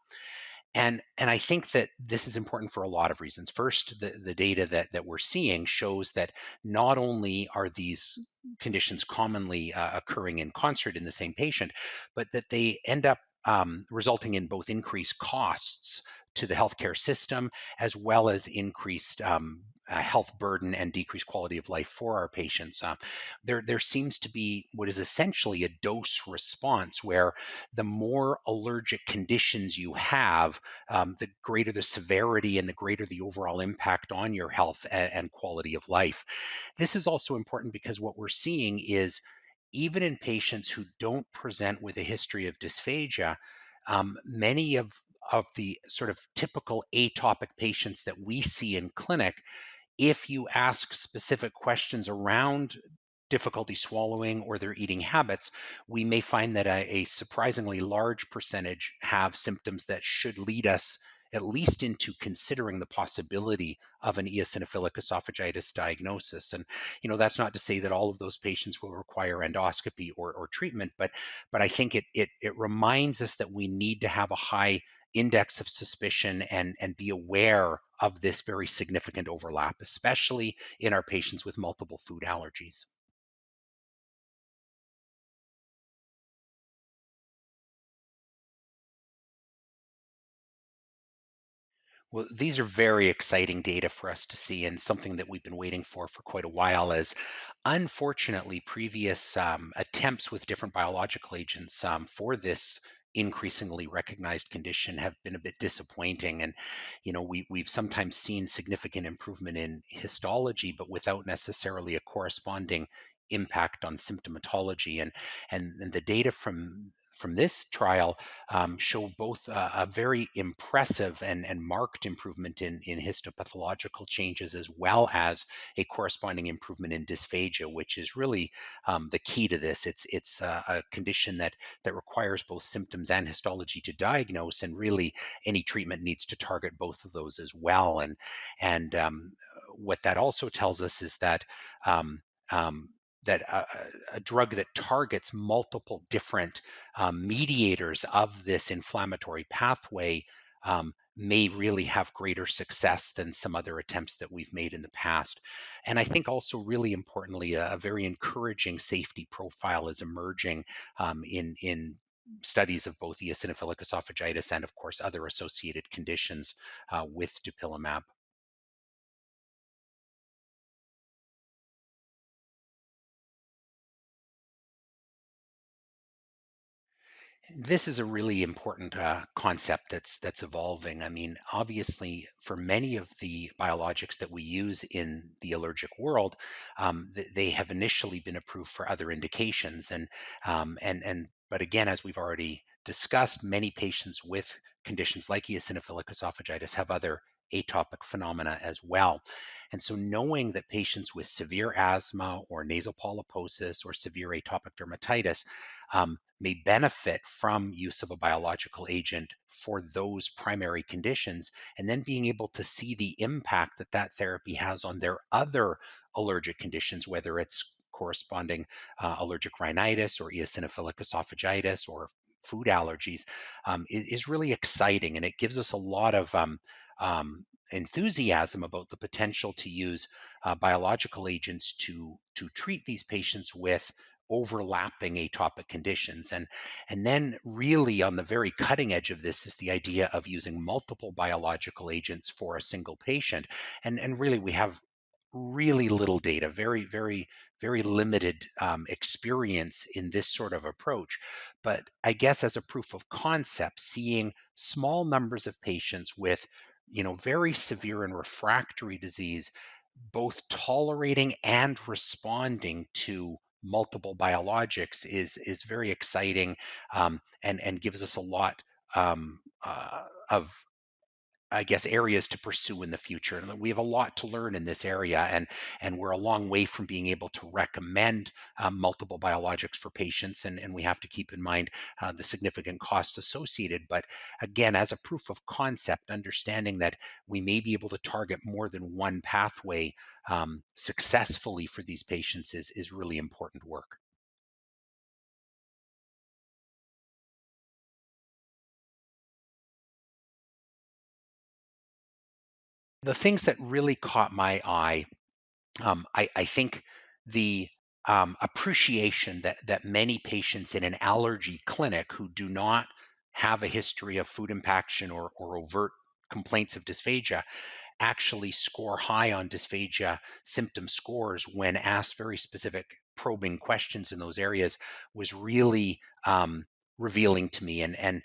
And I think that this is important for a lot of reasons. First, the data that we're seeing shows that not only are these conditions commonly occurring in concert in the same patient, but that they end up resulting in both increased costs to the healthcare system as well as increased health burden and decreased quality of life for our patients. There seems to be what is essentially a dose response where the more allergic conditions you have, the greater the severity and the greater the overall impact on your health and quality of life. This is also important because what we're seeing is even in patients who don't present with a history of dysphagia, many of the sort of typical atopic patients that we see in clinic, if you ask specific questions around difficulty swallowing or their eating habits, we may find that a surprisingly large percentage have symptoms that should lead us at least into considering the possibility of an eosinophilic esophagitis diagnosis. And that's not to say that all of those patients will require endoscopy or treatment, but I think it reminds us that we need to have a high index of suspicion and be aware of this very significant overlap, especially in our patients with multiple food allergies. Well, these are very exciting data for us to see, and something that we've been waiting for quite a while. As unfortunately, previous attempts with different biological agents for this increasingly recognized condition have been a bit disappointing. And we've sometimes seen significant improvement in histology, but without necessarily a corresponding impact on symptomatology. And the data from this trial show both a very impressive and marked improvement in histopathological changes, as well as a corresponding improvement in dysphagia, which is really the key to this. It's a condition that requires both symptoms and histology to diagnose, and really any treatment needs to target both of those as well. And what that also tells us is that um, um, that a drug that targets multiple different mediators of this inflammatory pathway may really have greater success than some other attempts that we've made in the past. And I think also, really importantly, a very encouraging safety profile is emerging in studies of both eosinophilic esophagitis and, of course, other associated conditions with dupilumab. This is a really important concept that's evolving. I mean, obviously, for many of the biologics that we use in the allergic world, they have initially been approved for other indications, and but again, as we've already discussed, many patients with conditions like eosinophilic esophagitis have other atopic phenomena as well. And so, knowing that patients with severe asthma or nasal polyposis or severe atopic dermatitis may benefit from use of a biological agent for those primary conditions, and then being able to see the impact that that therapy has on their other allergic conditions, whether it's corresponding allergic rhinitis or eosinophilic esophagitis or food allergies, is really exciting. And it gives us a lot of enthusiasm about the potential to use biological agents to treat these patients with overlapping atopic conditions. And then, really on the very cutting edge of this, is the idea of using multiple biological agents for a single patient. And really, we have really little data, very limited experience in this sort of approach. But I guess, as a proof of concept, seeing small numbers of patients with very severe and refractory disease, both tolerating and responding to multiple biologics, is very exciting, and gives us a lot of, I guess, areas to pursue in the future. And we have a lot to learn in this area, and we're a long way from being able to recommend multiple biologics for patients. And we have to keep in mind the significant costs associated. But again, as a proof of concept, understanding that we may be able to target more than one pathway successfully for these patients is really important work. The things that really caught my eye, I think the appreciation that many patients in an allergy clinic who do not have a history of food impaction or overt complaints of dysphagia actually score high on dysphagia symptom scores when asked very specific probing questions in those areas, was really revealing to me. And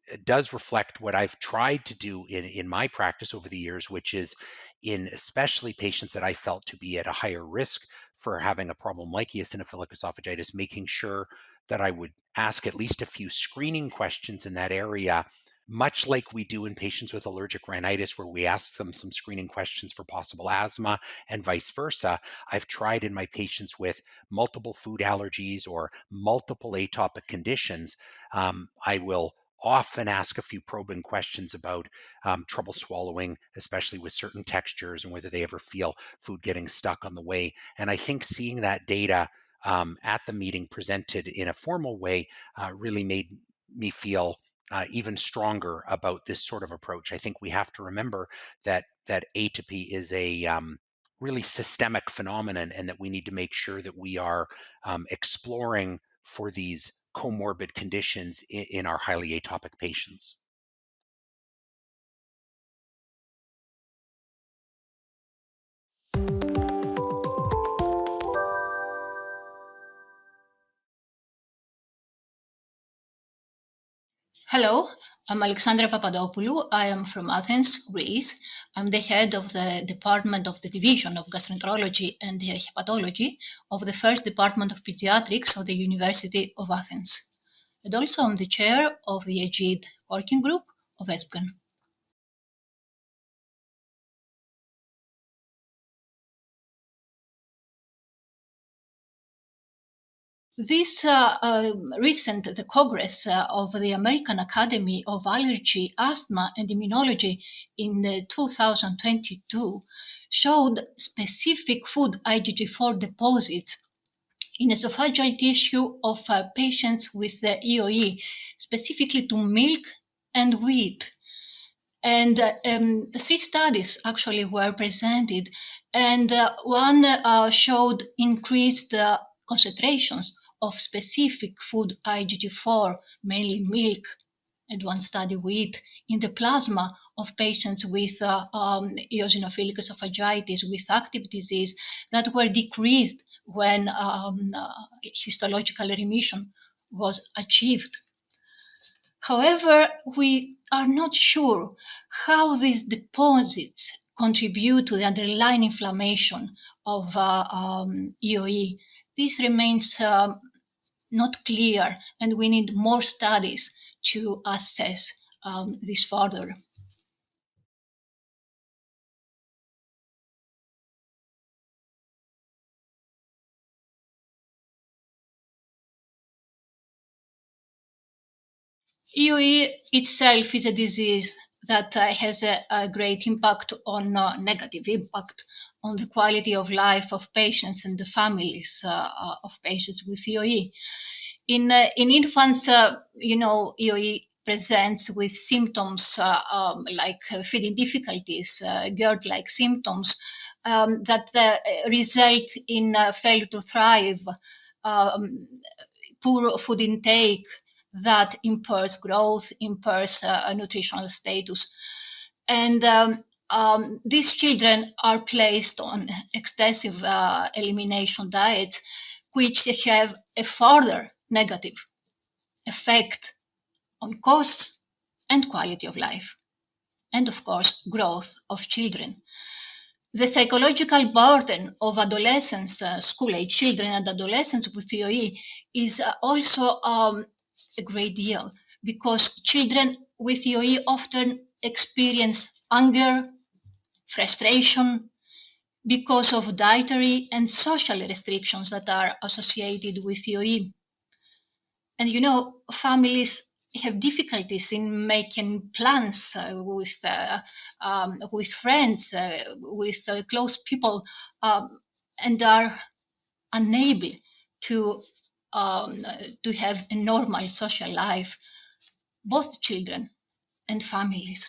it does reflect what I've tried to do in my practice over the years, which is, in especially patients that I felt to be at a higher risk for having a problem like eosinophilic esophagitis, making sure that I would ask at least a few screening questions in that area much like we do in patients with allergic rhinitis, where we ask them some screening questions for possible asthma and vice versa. I've tried in my patients with multiple food allergies or multiple atopic conditions. I will often ask a few probing questions about trouble swallowing, especially with certain textures, and whether they ever feel food getting stuck on the way. And I think seeing that data at the meeting presented in a formal way really made me feel even stronger about this sort of approach. I think we have to remember that atopy is a really systemic phenomenon, and that we need to make sure that we are exploring for these comorbid conditions in our highly atopic patients. Hello, I'm Alexandra Papadopoulou. I am from Athens, Greece. I'm the head of the Department of the Division of Gastroenterology and Hepatology of the first Department of Pediatrics of the University of Athens. And also I'm the chair of the AGID working group of ESPGAN. The Congress of the American Academy of Allergy, Asthma, and Immunology in 2022 showed specific food IgG4 deposits in esophageal tissue of patients with EoE, specifically to milk and wheat. And the three studies actually were presented, and one showed increased concentrations of specific food IgG4, mainly milk, and one study wheat, in the plasma of patients with eosinophilic esophagitis with active disease that were decreased when histological remission was achieved. However, we are not sure how these deposits contribute to the underlying inflammation of EoE. This remains not clear, and we need more studies to assess this further. EoE itself is a disease that has a great impact on negative impact on the quality of life of patients and the families of patients with EoE. In infants, EoE presents with symptoms like feeding difficulties, GERD-like symptoms that result in failure to thrive, poor food intake that impairs growth, impairs nutritional status. And these children are placed on extensive elimination diets, which have a further negative effect on cost and quality of life, and of course, growth of children. The psychological burden of adolescents, school-age children and adolescents with EoE is also a great deal, because children with EoE often experience anger, frustration, because of dietary and social restrictions that are associated with EoE. And families have difficulties in making plans with friends, with close people, and are unable to to have a normal social life, both children and families.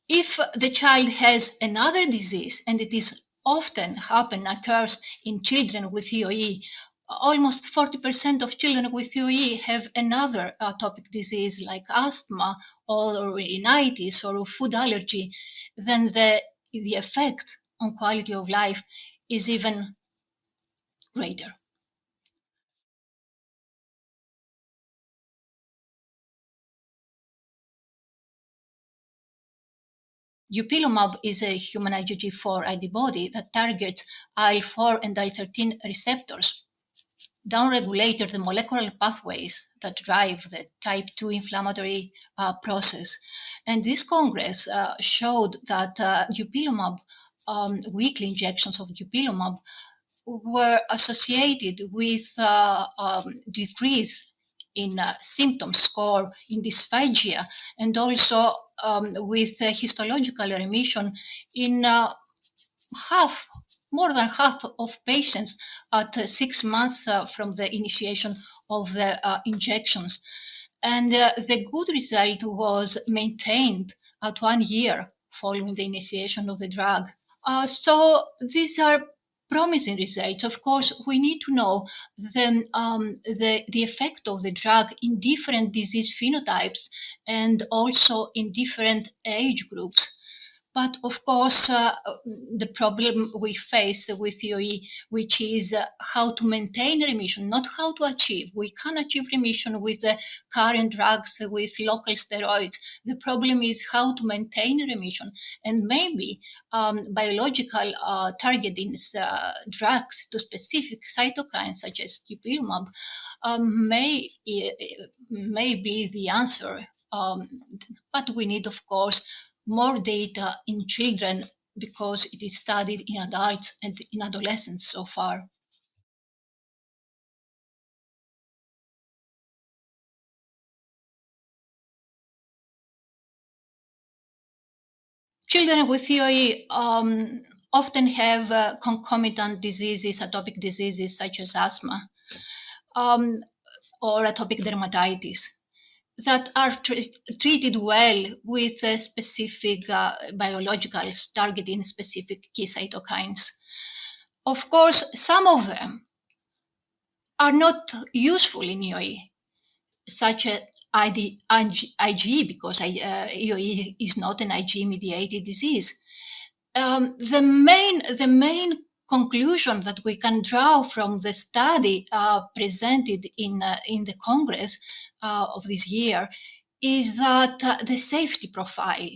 If the child has another disease, and it is often occurs in children with EoE, almost 40% of children with EoE have another atopic disease like asthma or rhinitis or food allergy, then the effect on quality of life is even greater. Dupilonab is a human IgG4 antibody that targets IL-4 and IL-13 receptors. downregulated the molecular pathways that drive the type 2 inflammatory process. And this Congress showed that Dupilonab, weekly injections of Dupilonab, were associated with decrease in symptom score in dysphagia, and also with histological remission in more than half of patients at 6 months from the initiation of the injections. And the good result was maintained at 1 year following the initiation of the drug. So these are promising results. Of course, we need to know the effect of the drug in different disease phenotypes and also in different age groups. But of course, the problem we face with Eoe, which is how to maintain remission, not how to achieve. We can achieve remission with the current drugs, with local steroids. The problem is how to maintain remission. And maybe biological targeting drugs to specific cytokines, such as Dupilumab, may be the answer. But we need, of course, more data in children because it is studied in adults and in adolescents so far. Children with Eoe often have concomitant diseases, atopic diseases such as asthma or atopic dermatitis, that are treated well with specific biologicals targeting specific key cytokines. Of course, some of them are not useful in Eoe, such as IgE, because Eoe is not an IgE-mediated disease. The main conclusion that we can draw from the study presented in the Congress of this year is that the safety profile,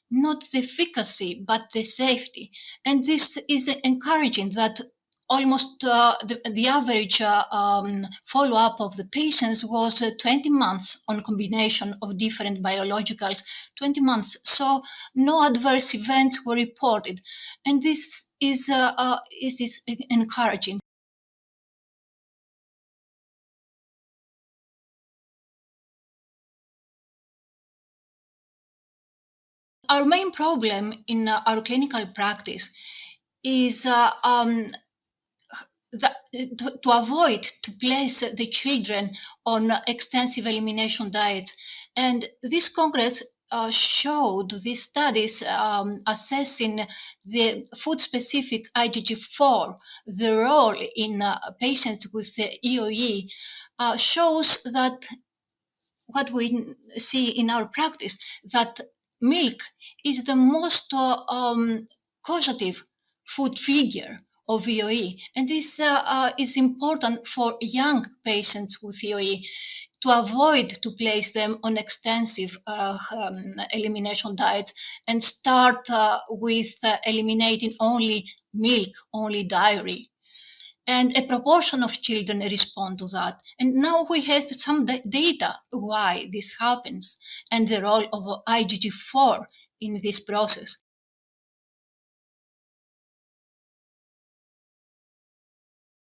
not the efficacy, but the safety. And this is encouraging that almost the average follow-up of the patients was 20 months on combination of different biologicals, 20 months. So no adverse events were reported. And this is encouraging. Our main problem in our clinical practice is to avoid to place the children on extensive elimination diets. And this Congress showed these studies assessing the food-specific IgG4, the role in patients with EoE, shows that what we see in our practice, that milk is the most causative food trigger of EoE. And this is important for young patients with EoE to avoid to place them on extensive elimination diets and start with eliminating only milk, only dairy. And a proportion of children respond to that. And now we have some data why this happens and the role of IgG4 in this process.